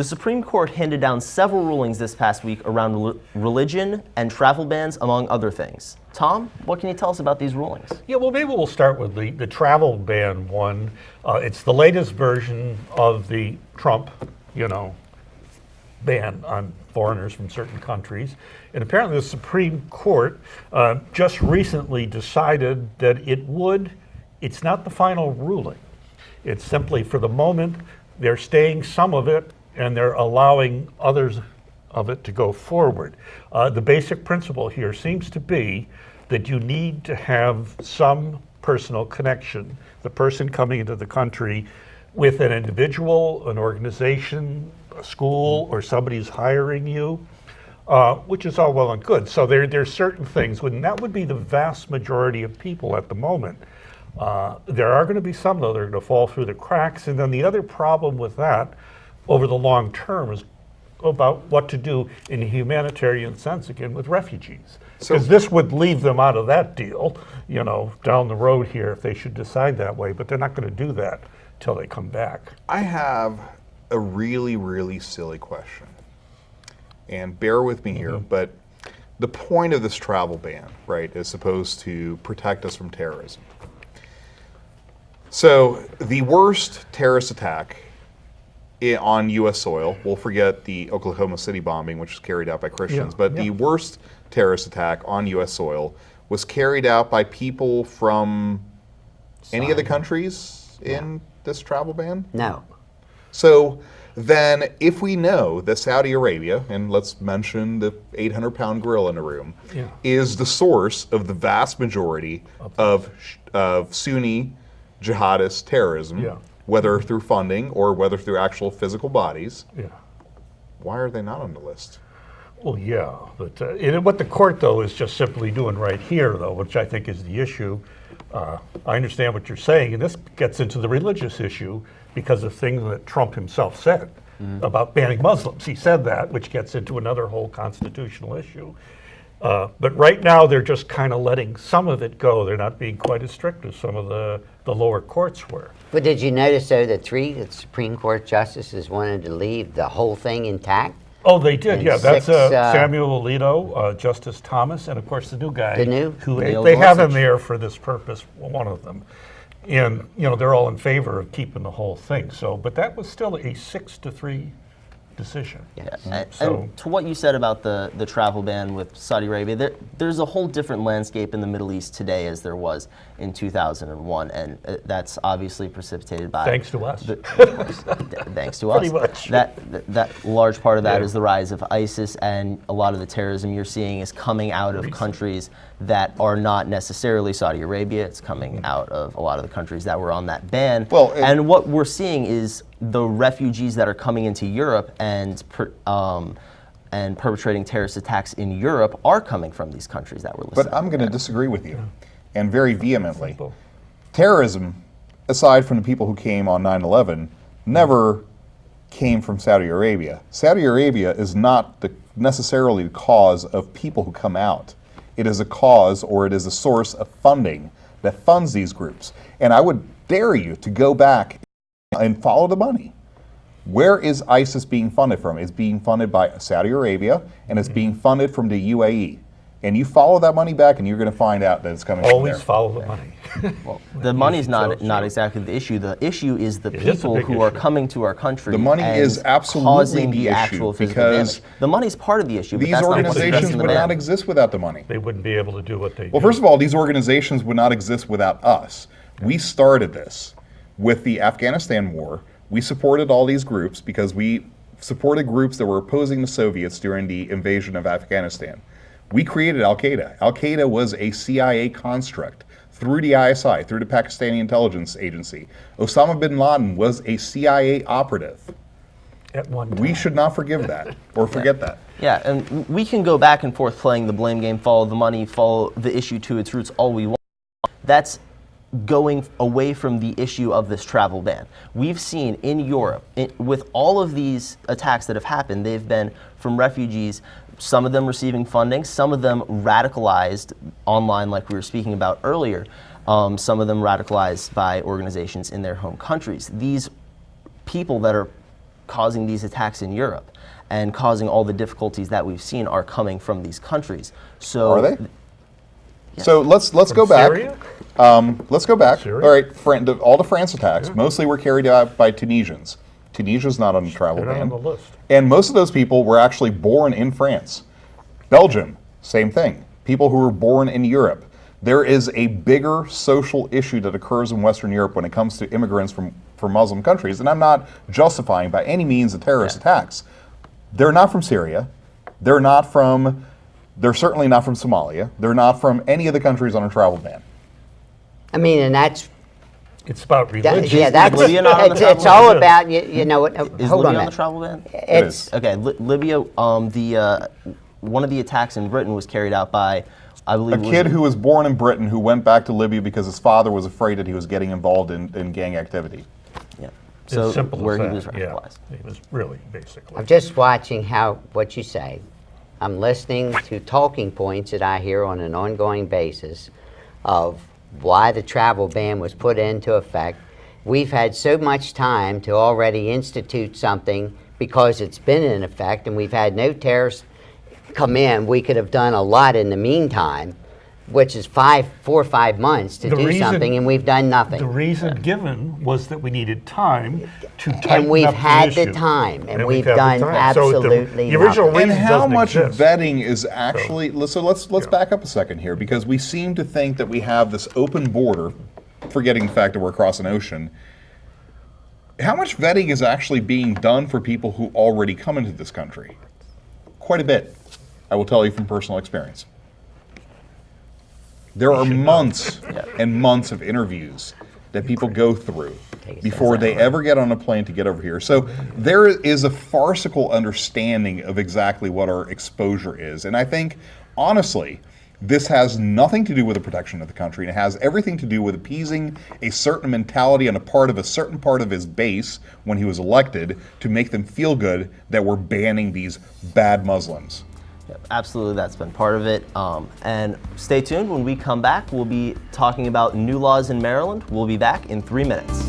The Supreme Court handed down several rulings this past week around religion and travel bans, among other things. Tom, what can you tell us about these rulings? Yeah, well, maybe we'll start with the travel ban one. It's the latest version of the Trump, ban on foreigners from certain countries. And apparently the Supreme Court just recently decided that it's not the final ruling. It's simply, for the moment, they're staying some of it and they're allowing others of it to go forward. The basic principle here seems to be that you need to have some personal connection, the person coming into the country, with an individual, an organization, a school, or somebody who's hiring you, which is all well and good. So there's certain things, and that would be the vast majority of people at the moment. There are going to be some, though, that are going to fall through the cracks. And then the other problem with that over the long term is about what to do in a humanitarian sense, again, with refugees. Because this would leave them out of that deal, down the road here if they should decide that way. But they're not going to do that till they come back. I have a really, really silly question. And bear with me here, but the point of this travel ban, right, is supposed to protect us from terrorism. So the worst terrorist attack on U.S. soil, we'll forget the Oklahoma City bombing, which was carried out by Christians, but the worst terrorist attack on U.S. soil was carried out by people from any of the countries in this travel ban? No. So then if we know that Saudi Arabia, and let's mention the 800-pound gorilla in the room, is the source of the vast majority of Sunni jihadist terrorism, whether through funding or whether through actual physical bodies, why are they not on the list? Well, yeah, but what the court, though, is just simply doing right here, though, which I think is the issue. I understand what you're saying, and this gets into the religious issue because of things that Trump himself said about banning Muslims. He said that, which gets into another whole constitutional issue. But right now, they're just kind of letting some of it go. They're not being quite as strict as some of the lower courts were. But did you notice, though, that 3 Supreme Court justices wanted to leave the whole thing intact? Oh, they did, And yeah. That's 6, Samuel Alito, Justice Thomas, and of course the new guy. Who Neil they have him Gorsuch. there for this purpose, one of them. And, they're all in favor of keeping the whole thing. So, but that was still a 6-3 decision. And to what you said about the travel ban with Saudi Arabia, there's a whole different landscape in the Middle East today as there was in 2001, and that's obviously precipitated by... Thanks to us. Of course, thanks to us. Pretty much. That large part of that is the rise of ISIS, and a lot of the terrorism you're seeing is coming out of countries that are not necessarily Saudi Arabia. It's coming out of a lot of the countries that were on that ban. Well, and what we're seeing is the refugees that are coming into Europe and perpetrating terrorist attacks in Europe are coming from these countries that were listed. But I'm going to disagree with you, and very vehemently. Terrorism, aside from the people who came on 9/11, never came from Saudi Arabia. Saudi Arabia is not necessarily the cause of people who come out. It is a cause, or it is a source of funding that funds these groups. And I would dare you to go back and follow the money. Where is ISIS being funded from? It's being funded by Saudi Arabia, and it's being funded from the UAE. And you follow that money back, and you're going to find out that it's coming from there. Always follow the money. Well, the money's not exactly the issue. The issue is the people who are coming to our country. The money and is absolutely causing the actual issue, physical because damage. The money's part of the issue. But These that's not what's organizations addressed in the would not ban. exist without the money. They wouldn't be able to do what they do. Well, first of all, these organizations would not exist without us. We started this with the Afghanistan war. We supported all these groups because we supported groups that were opposing the Soviets during the invasion of Afghanistan. We created Al-Qaeda. Al-Qaeda was a CIA construct through the ISI, through the Pakistani intelligence agency. Osama bin Laden was a CIA operative. At one time. We should not forgive that or forget that. Yeah, and we can go back and forth playing the blame game, follow the money, follow the issue to its roots all we want. That's going away from the issue of this travel ban. We've seen in Europe, with all of these attacks that have happened, they've been from refugees, some of them receiving funding, some of them radicalized online like we were speaking about earlier, some of them radicalized by organizations in their home countries. These people that are causing these attacks in Europe and causing all the difficulties that we've seen are coming from these countries. So Are they? So let's go back. Syria? Let's go back. Syria? All right, all the France attacks mostly were carried out by Tunisians. Tunisia's not on the travel They're not ban. on the list. And most of those people were actually born in France. Belgium, same thing. People who were born in Europe. There is a bigger social issue that occurs in Western Europe when it comes to immigrants from Muslim countries. And I'm not justifying by any means the terrorist attacks. They're not from Syria. They're certainly not from Somalia. They're not from any of the countries on a travel ban. I mean, and that's It's about religion. yeah, that's Libya not on the it's travel all ban? about you know what? is Hold Libya on a on the minute. travel ban? It's Okay, Libya. One of the attacks in Britain was carried out by, I believe, A kid who was born in Britain who went back to Libya because his father was afraid that he was getting involved in gang activity. yeah. It's So simple as where he that. was radicalized. Yeah, he was really, basically. I'm just watching what you say. I'm listening to talking points that I hear on an ongoing basis of why the travel ban was put into effect. We've had so much time to already institute something because it's been in effect and we've had no terrorists come in. We could have done a lot in the meantime, which is 4 or 5 months to The do reason- something, and we've done nothing. The reason given was that we needed time to tighten And we've up had the the issue. time, and we've had the done time. So absolutely the original nothing. And reason how doesn't much exist. vetting is actually let's back up a second here, because we seem to think that we have this open border, forgetting the fact that we're across an ocean. How much vetting is actually being done for people who already come into this country? Quite a bit, I will tell you from personal experience. There are months and months of interviews that people go through before they ever get on a plane to get over here. So there is a farcical understanding of exactly what our exposure is. And I think, honestly, this has nothing to do with the protection of the country, and it has everything to do with appeasing a certain mentality on a part of a certain part of his base when he was elected to make them feel good that we're banning these bad Muslims. Yep, absolutely, that's been part of it. And stay tuned. When we come back, we'll be talking about new laws in Maryland. We'll be back in 3 minutes.